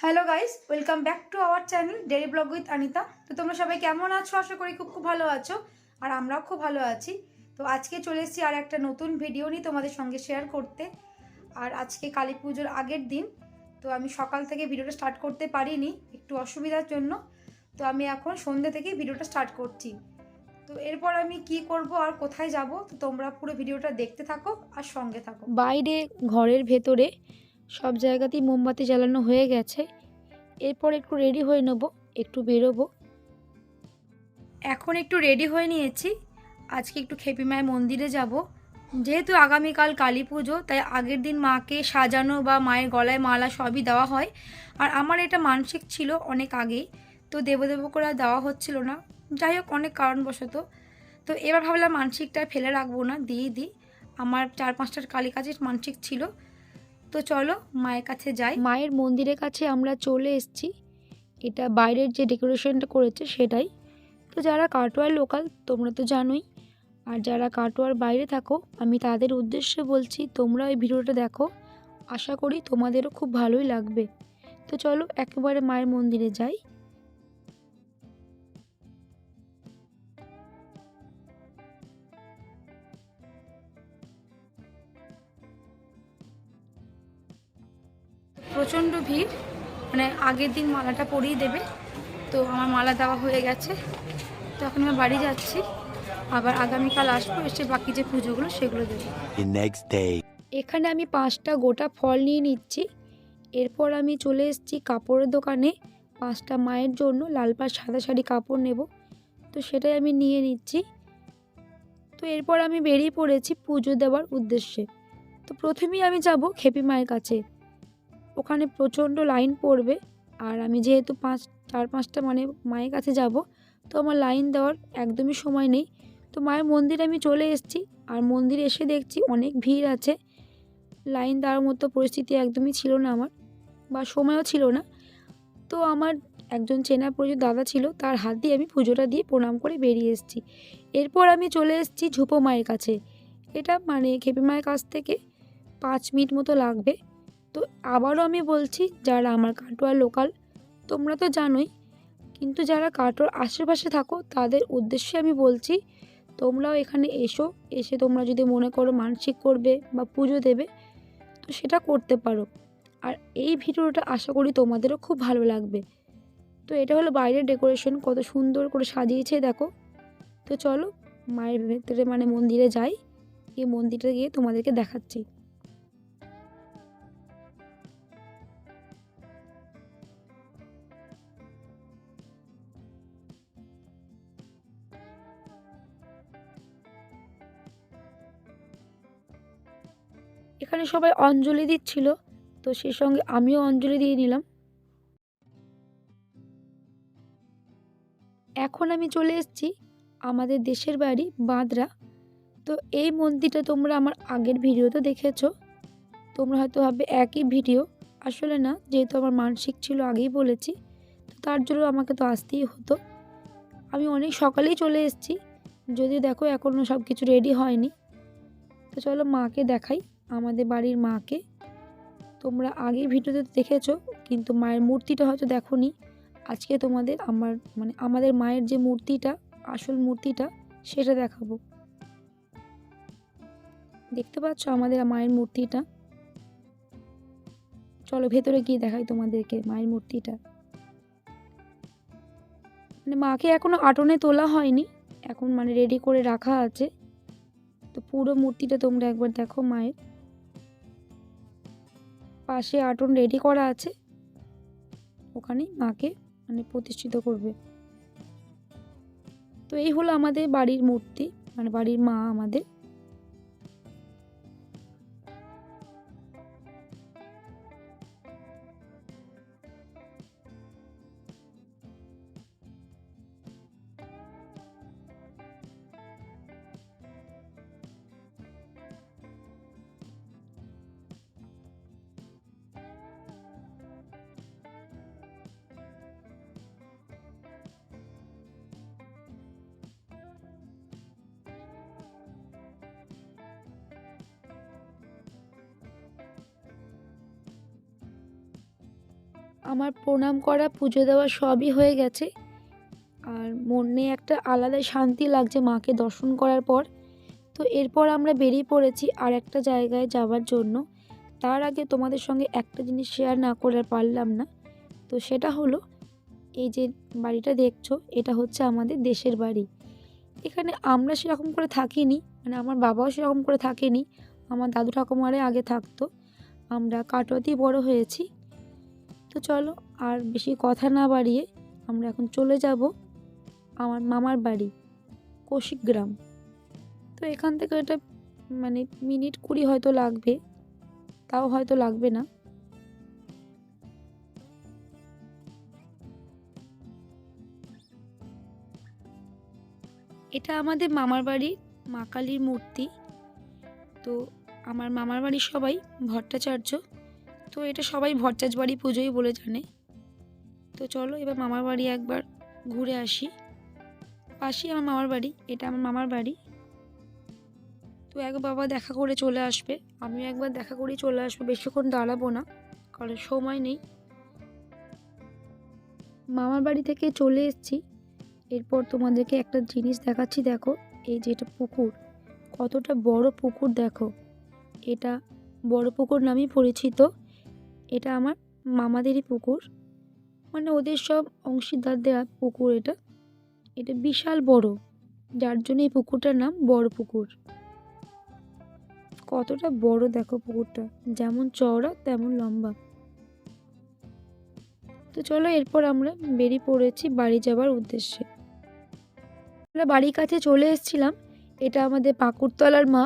Hello guys, welcome back to our channel daily blog with Anita. তো তোমরা সবাই কেমন আছো? আশা করি খুব খুব ভালো আছো, আর আমরাও খুব ভালো আছি। তো আজকে চলে এসেছি আর একটা নতুন ভিডিও নিয়ে তোমাদের সঙ্গে শেয়ার করতে। আর আজকে কালী পুজোর আগের দিন, তো আমি সকাল থেকে ভিডিওটা স্টার্ট করতে পারিনি একটু অসুবিধার জন্য। তো আমি এখন সন্ধ্যে থেকেই ভিডিওটা স্টার্ট করছি। তো এরপর আমি কি করব আর কোথায় যাব, তো তোমরা পুরো ভিডিওটা দেখতে থাকো আর সঙ্গে থাকো। বাইরে ঘরের ভেতরে সব জায়গাতেই মোমবাতি জ্বালানো হয়ে গেছে। এরপর একটু রেডি হয়ে নেব, একটু বেরোবো। এখন একটু রেডি হয়ে নিয়েছি, আজকে একটু খেপি মায়ের মন্দিরে যাব। যেহেতু আগামীকাল কালী পুজো, তাই আগের দিন মাকে সাজানো বা মায়ের গলায় মালা সবই দেওয়া হয়। আর আমার এটা মানসিক ছিল অনেক আগেই, তো দেবো করে দেওয়া হচ্ছিল না। যাই হোক, অনেক কারণবশত। তো এবার ভাবলাম মানসিকটা ফেলে রাখবো না, দিয়ে দিই। আমার 4-5টার কালী কাজের মানসিক ছিল। তো চলো মায়ের কাছে যাই। মায়ের মন্দিরের কাছে আমরা চলে এসেছি। এটা বাইরের যে ডেকোরেশনটা করেছে সেটাই। তো যারা কাটোয়ার লোকাল তোমরা তো জানোই, আর যারা কাটোয়ার বাইরে থাকো আমি তাদের উদ্দেশ্যে বলছি, তোমরা এই ভিডিওটা দেখো, আশা করি তোমাদেরও খুব ভালোই লাগবে। তো চলো একেবারে মায়ের মন্দিরে যাই। প্রচণ্ড ভিড়, মানে আগের দিন মালাটা পরিয়ে দেবে। তো আমার মালা দেওয়া হয়ে গেছে, তো এখন আমি বাড়ি যাচ্ছি। আবার আগামীকাল আসবো, এসে বাকি যে পুজোগুলো সেগুলো দেবো। এখানে আমি 5টা গোটা ফল নিয়ে নিচ্ছি। এরপর আমি চলে এসেছি কাপড়ের দোকানে। 5টা মায়ের জন্য লাল পাড় সাদা শাড়ি কাপড় নেব, তো সেটাই আমি নিয়ে নিচ্ছি। তো এরপর আমি বেরিয়ে পড়েছি পুজো দেওয়ার উদ্দেশ্যে। তো প্রথমেই আমি যাব খেপি মায়ের কাছে। ওখানে প্রচণ্ড লাইন পড়বে, আর আমি যেহেতু 4-5টা মানে মায়ের কাছে যাব, তো আমার লাইন দেওয়ার একদমই সময় নেই। তো মায়ের মন্দিরে আমি চলে এসেছি, আর মন্দিরে এসে দেখছি অনেক ভিড় আছে। লাইন দেওয়ার মতো পরিস্থিতি একদমই ছিল না আমার, বা সময়ও ছিল না। তো আমার একজন চেনা পরিচিত দাদা ছিল, তার হাত দিয়ে আমি পুজোটা দিয়ে প্রণাম করে বেরিয়ে এসেছি। এরপর আমি চলে এসেছি ঝুপো মায়ের কাছে। এটা মানে খেপি মায়ের কাছ থেকে 5 মিনিট মতো লাগবে। তো আবারও আমি বলছি, যারা আমার কাটোয়ার লোকাল তোমরা তো জানোই, কিন্তু যারা কাটোয়ার আশেপাশে থাকো তাদের উদ্দেশ্যে আমি বলছি, তোমরাও এখানে এসো। এসে তোমরা যদি মনে করো মানসিক করবে বা পুজো দেবে, তো সেটা করতে পারো। আর এই ভিডিওটা আশা করি তোমাদেরও খুব ভালো লাগবে। তো এটা হলো বাইরের ডেকোরেশন, কত সুন্দর করে সাজিয়েছে দেখো। তো চলো মায়ের ভেতরে মানে মন্দিরে যাই, এই মন্দিরটা গিয়ে তোমাদেরকে দেখাচ্ছি। এখানে সবাই অঞ্জলি দিচ্ছিল, তো সেই সঙ্গে আমিও অঞ্জলি দিয়ে নিলাম। এখন আমি চলে এসেছি আমাদের দেশের বাড়ি বাঁদরা। তো এই মন্দিরটা তোমরা আমার আগের ভিডিওতে দেখেছো। তোমরা হয়তো ভাববে একই ভিডিও, আসলে না, যেহেতু আমার মানসিক ছিল আগেই বলেছি, তো তার জন্য আমাকে তো আসতেই হতো। আমি অনেক সকালেই চলে এসেছি, যদিও দেখো এখনও সব কিছু রেডি হয়নি। তো চলো মাকে দেখাই, আমাদের বাড়ির মাকে। তোমরা আগের ভিডিওতে দেখেছো, কিন্তু মায়ের মূর্তিটা হয়তো দেখোনি। আজকে তোমাদের আমাদের মায়ের যে মূর্তিটা, আসল মূর্তিটা, সেটা দেখাবো। দেখতে পাচ্ছ আমাদের মায়ের মূর্তিটা? চলো ভেতরে গিয়ে দেখাই তোমাদেরকে মায়ের মূর্তিটা। মানে মাকে এখনো আটনে তোলা হয়নি, এখন মানে রেডি করে রাখা আছে। তো পুরো মূর্তিটা তোমরা একবার দেখো। মায়ের পাশে আটন রেডি করা আছে, ওখানেই মাকে মানে প্রতিষ্ঠিত করবে। তো এই হলো আমাদের বাড়ির মূর্তি, মানে বাড়ির মা আমাদের। আমার প্রণাম করা, পুজো দেওয়া সবই হয়ে গেছে। আর মনে একটা আলাদা শান্তি লাগছে মাকে দর্শন করার পর। তো এরপর আমরা বেরিয়ে পড়েছি আর একটা জায়গায় যাওয়ার জন্য। তার আগে তোমাদের সঙ্গে একটা জিনিস শেয়ার না করে পারলাম না। তো সেটা হলো, এই যে বাড়িটা দেখছো, এটা হচ্ছে আমাদের দেশের বাড়ি। এখানে আমরা সেরকম করে থাকিনি, মানে আমার বাবাও সেরকম করে থাকেনি, আমার দাদু ঠাকুমারে আগে থাকতো। আমরা কাটোয়াতেই বড় হয়েছি। তো চলো আর বেশি কথা না বাড়িয়ে আমরা এখন চলে যাব আমার মামার বাড়ি, কৌশিকগ্রাম। তো এখান থেকে এটা মানে মিনিট 20 হয়তো লাগবে, তাও হয়তো লাগবে না। এটা আমাদের মামার বাড়ির মা কালীর মূর্তি। তো আমার মামার বাড়ির সবাই ভট্টাচার্য, তো এটা সবাই ভট্টাচ বাড়ি পুজোই বলে জানে। তো চলো এবার মামার বাড়ি একবার ঘুরে আসি। পাশেই আমার মামার বাড়ি, এটা আমার মামার বাড়ি। তো বাবা দেখা করে চলে আসবে, আমিও একবার দেখা করেই চলে আসবো, বেশিক্ষণ দাঁড়াবো না কারণ সময় নেই। মামার বাড়ি থেকে চলে এসেছি। এরপর তোমাদেরকে একটা জিনিস দেখাচ্ছি, দেখো এই যে এটা পুকুর, কতটা বড় পুকুর দেখো। এটা বড় পুকুর নামেই পরিচিত। এটা আমার মামাদেরই পুকুর, মানে ওদের সব অংশীদার দেওয়া পুকুর। এটা এটা বিশাল বড়, যার জন্য এই পুকুরটার নাম বড় পুকুর। কতটা বড় দেখো পুকুরটা, যেমন চওড়া তেমন লম্বা। তো চলো এরপর আমরা বেরিয়ে পড়েছি বাড়ি যাওয়ার উদ্দেশ্যে। আমরা বাড়ির কাছে চলে এসেছিলাম। এটা আমাদের পাকুড়তলার মা।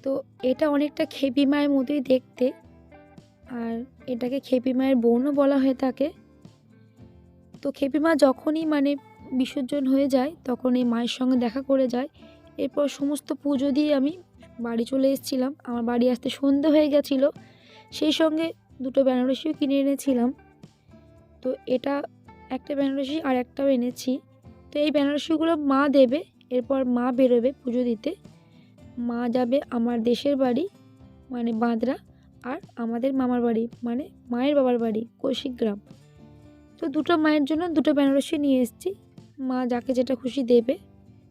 তো এটা অনেকটা খেপি মায়ের মতোই দেখতে, আর এটাকে খেপি মায়ের বোনও বলা হয়ে থাকে। তো খেপি মা যখনই মানে বিসর্জন হয়ে যায় তখন এই মায়ের সঙ্গে দেখা করে যায়। এরপর সমস্ত পুজো দিয়ে আমি বাড়ি চলে এসেছিলাম। আমার বাড়ি আসতে সন্ধে হয়ে গেছিলো, সেই সঙ্গে দুটো বেনারসিও কিনে এনেছিলাম। তো এটা একটা বেনারসি আর একটাও এনেছি। তো এই বেনারসিগুলো মা দেবে, এরপর মা বেরোবে পুজো দিতে। মা যাবে আমার দেশের বাড়ি মানে বাঁদরা, আর আমাদের মামার বাড়ি মানে মায়ের বাবার বাড়ি কৌশিকগ্রাম। তো দুটো মায়ের জন্য দুটো বেনারসি নিয়ে এসেছি, মা যাকে যেটা খুশি দেবে।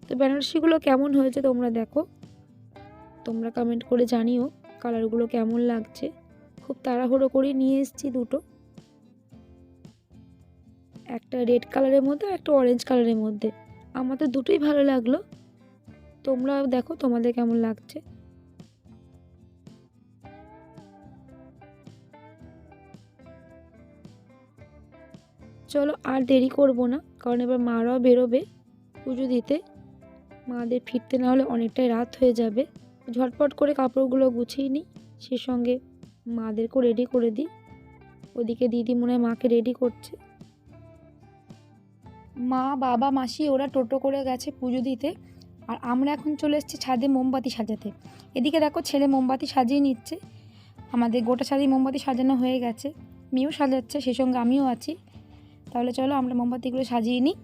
তো বেনারসিগুলো কেমন হয়েছে তোমরা দেখো, তোমরা কমেন্ট করে জানিও কালারগুলো কেমন লাগছে। খুব তাড়াহুড়ো করে নিয়ে এসেছি দুটো, একটা রেড কালারের মধ্যে একটা অরেঞ্জ কালারের মধ্যে। আমার তো দুটোই ভালো লাগলো, তোমরা দেখো তোমাদের কেমন লাগছে। চলো আর দেরি করব না, কারণ এবার মারাও বেরোবে পুজো দিতে। মাদের ফিরতে না হলে অনেকটাই রাত হয়ে যাবে। ঝটপট করে কাপড়গুলো গুছিয়ে নিই, সে সঙ্গে মাদেরকেও রেডি করে দিই। ওদিকে দিদি মনে হয় মাকে রেডি করছে। মা বাবা মাসি ওরা টোটো করে গেছে পুজো দিতে, আর আমরা এখন চলে এসেছি ছাদে মোমবাতি সাজাতে। এদিকে দেখো ছেলে মোমবাতি সাজিয়ে নিচ্ছে। আমাদের গোটা ছাদে মোমবাতি সাজানো হয়ে গেছে, মেয়েও সাজাচ্ছে, সেই সঙ্গে আমিও আছি। তাহলে চলো আমরা মোমবাতিগুলো সাজিয়ে নিই।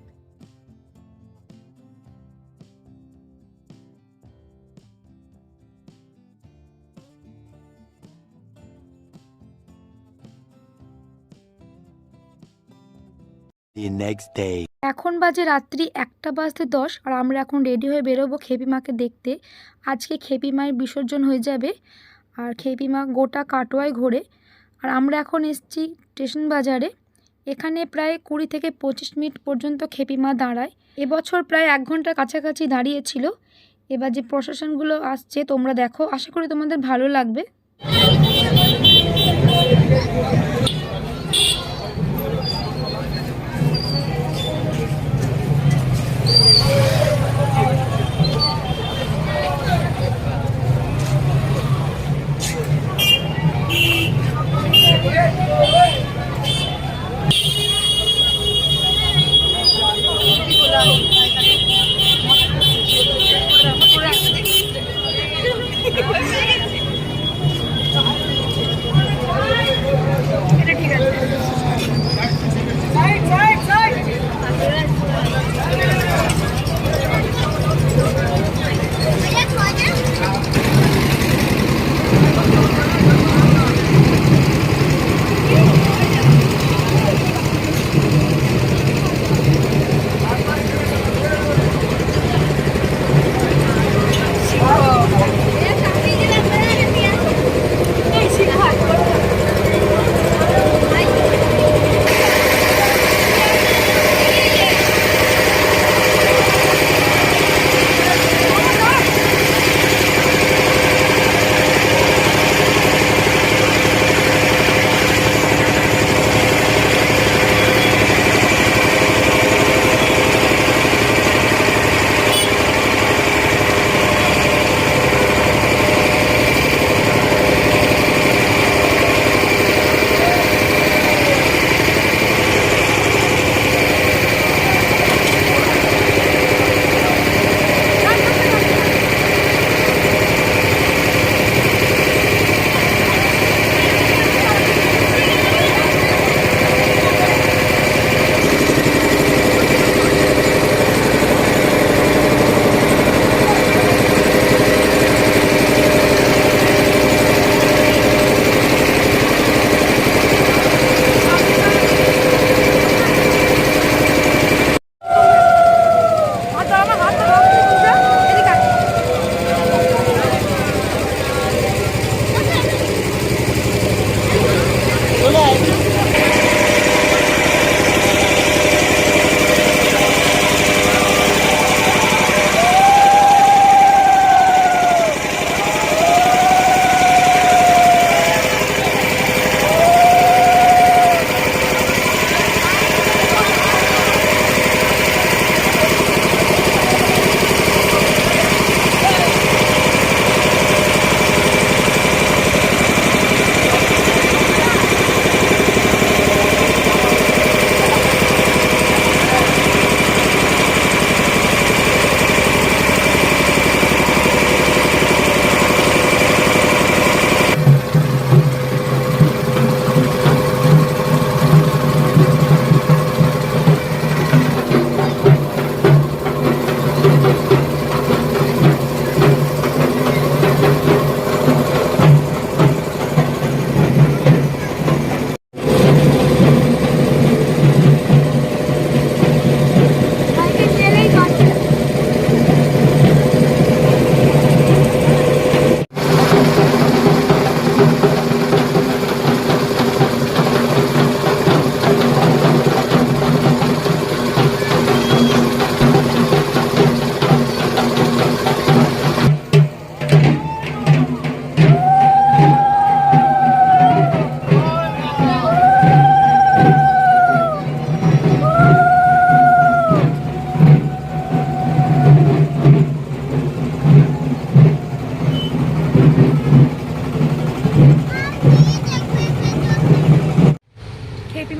এখন বাজে রাত্রি 1:10 আর আমরা এখন রেডি হয়ে বেরোবো খেপি মাকে দেখতে। আজকে খেপি মায়ের বিসর্জন হয়ে যাবে, আর খেপি মা গোটা কাটোয়ায় ঘোরে। আর আমরা এখন এসেছি স্টেশন বাজারে। এখানে প্রায় 20 থেকে 25 মিনিট পর্যন্ত খেপি মা দাঁড়ায়। এবছর প্রায় 1 ঘন্টার কাছাকাছি দাঁড়িয়েছিল। এবার যে প্রশাসনগুলো আসছে তোমরা দেখো, আশা করি তোমাদের ভালো লাগবে।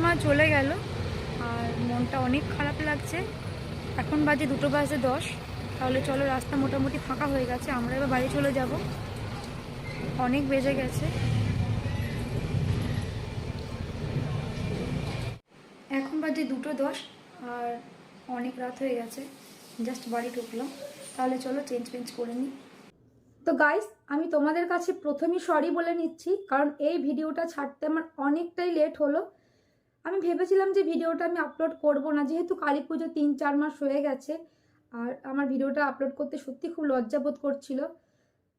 মা চলে গেল আর মনটা অনেক খারাপ লাগছে। এখন বাজে 2:10। তাহলে চলো, রাস্তা মোটামুটি ফাঁকা হয়ে গেছে, আমরা এবার বাড়ি চলে যাব। অনেক বেজে গেছে, এখন বাজে 2:10 আর অনেক রাত হয়ে গেছে। জাস্ট বাড়ি ঢুকলাম, তাহলে চলো চেঞ্জ করে নিই। তো গাইস, আমি তোমাদের কাছে প্রথমেই সরি বলে নিচ্ছি, কারণ এই ভিডিওটা ছাড়তে আমার অনেকটাই লেট হলো। আমি ভেবেছিলাম যে ভিডিওটা আমি আপলোড করব না, যেহেতু কালী পুজো 3-4 মাস হয়ে গেছে আর আমার ভিডিওটা আপলোড করতে সত্যি খুব লজ্জাবোধ করছিল।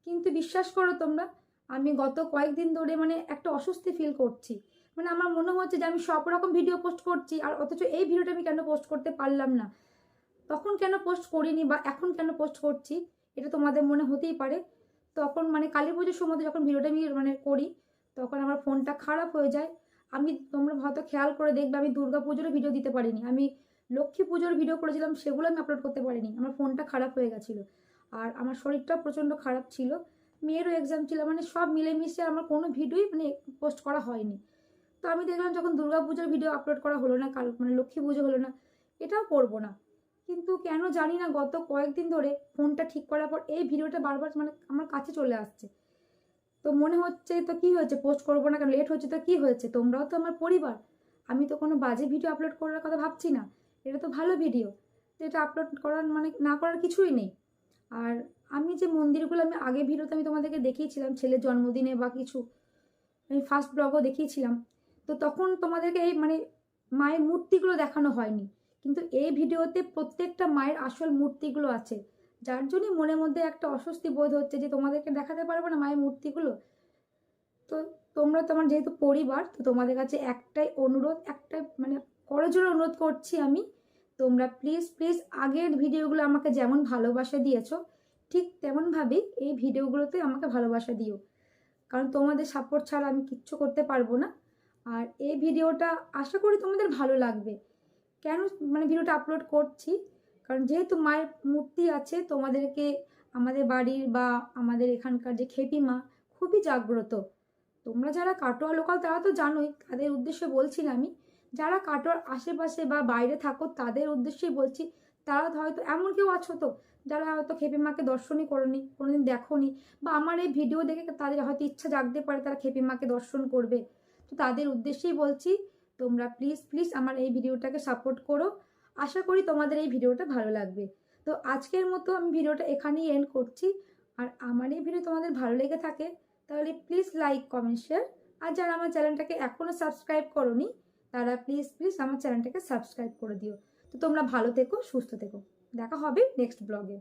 কিন্তু বিশ্বাস করো তোমরা, আমি গত কয়েকদিন ধরে মানে একটা অস্বস্তি ফিল করছি। মানে আমার মনে হচ্ছে যে আমি সব রকম ভিডিও পোস্ট করছি, আর অথচ এই ভিডিওটা আমি কেন পোস্ট করতে পারলাম না, তখন কেন পোস্ট করিনি বা এখন কেন পোস্ট করছি, এটা তোমাদের মনে হতেই পারে। তখন মানে কালী পুজোর সময় যখন ভিডিওটা আমি মানে করি, তখন আমার ফোনটা খারাপ হয়ে যায়। তোমরা হয়তো খেয়াল করে দেখবে, আমি দুর্গা পুজোরও ভিডিও দিতে পারিনি, আমি লক্ষ্মী পুজোর ভিডিও করেছিলাম, সেগুলো আমি আপলোড করতে পারিনি, আমার ফোনটা খারাপ হয়ে গেছিলো। আর আমার শরীরটাও প্রচণ্ড খারাপ ছিল, মেয়েরও এক্সাম ছিল, মানে সব মিলেমিশে আমার কোনো ভিডিওই মানে পোস্ট করা হয়নি। তো আমি দেখলাম যখন দুর্গা পুজোর ভিডিও আপলোড করা হলো না, মানে লক্ষ্মী পুজো হলো না, এটাও করবো না। কিন্তু কেন জানি না গত কয়েকদিন ধরে ফোনটা ঠিক করার পর এই ভিডিওটা বারবার মানে আমার কাছে চলে আসছে। তো মনে হচ্ছে তো কি হয়েছে, পোস্ট করবো না কেন, লেট হচ্ছে তো কি হয়েছে, তোমরাও তো আমার পরিবার। আমি তো কোনো বাজে ভিডিও আপলোড করার কথা ভাবছি না, এটা তো ভালো ভিডিও, তো এটা আপলোড করার মানে না করার কিছুই নেই। আর আমি যে মন্দিরগুলো আমি আগে ভিডিওতে আমি তোমাদেরকে দেখিয়েছিলাম, ছেলের জন্মদিনে বা কিছু, আমি ফার্স্ট ব্লগও দেখিয়েছিলাম, তো তখন তোমাদেরকে এই মানে মায়ের মূর্তিগুলো দেখানো হয়নি। কিন্তু এই ভিডিওতে প্রত্যেকটা মায়ের আসল মূর্তিগুলো আছে, যার জন্যই মনের মধ্যে একটা অস্বস্তি বোধ হচ্ছে যে তোমাদেরকে দেখাতে পারবো না মায়ের মূর্তিগুলো। তো তোমরা তো আমার যেহেতু পরিবার, তো তোমাদের কাছে একটাই অনুরোধ, একটা মানে করজোড়ে অনুরোধ করছি আমি, তোমরা প্লিজ প্লিজ আগের ভিডিওগুলো আমাকে যেমন ভালোবাসা দিয়েছো, ঠিক তেমনভাবেই এই ভিডিওগুলোতে আমাকে ভালোবাসা দিও, কারণ তোমাদের সাপোর্ট ছাড়া আমি কিচ্ছু করতে পারবো না। আর এই ভিডিওটা আশা করি তোমাদের ভালো লাগবে। কেন মানে ভিডিওটা আপলোড করছি, কারণ যেহেতু মায়ের মূর্তি আছে, তোমাদেরকে আমাদের বাড়ির বা আমাদের এখানকার যে খেপি মা খুবই জাগ্রত। তোমরা যারা কাটোয়া লোকাল তারা তো জানোই, তাদের উদ্দেশ্যে বলছি না আমি, যারা কাটোয়ার আশেপাশে বা বাইরে থাকো তাদের উদ্দেশ্যেই বলছি। তারা হয়তো এমন কেউ আছো তো যারা হয়তো খেপি মাকে দর্শনই করোনি, কোনোদিন দেখোনি, বা আমার এই ভিডিও দেখে তাদের হয়তো ইচ্ছা জাগতে পারে তারা খেপি মাকে দর্শন করবে। তো তাদের উদ্দেশ্যেই বলছি, তোমরা প্লিজ প্লিজ আমার এই ভিডিওটাকে সাপোর্ট করো। আশা করি তোমাদের এই ভিডিওটা ভালো লাগবে। তো আজকের মতো আমি ভিডিওটা এখানেই এন্ড করছি। আর আমার এই ভিডিও তোমাদের ভালো লেগে থাকে তাহলে প্লিজ লাইক, কমেন্ট, শেয়ার। আর যারা আমার চ্যানেলটাকে এখনও সাবস্ক্রাইব করোনি তারা প্লিজ প্লিজ আমার চ্যানেলটাকে সাবস্ক্রাইব করে দিও। তো তোমরা ভালো থেকো, সুস্থ থেকো, দেখা হবে নেক্সট ব্লগে।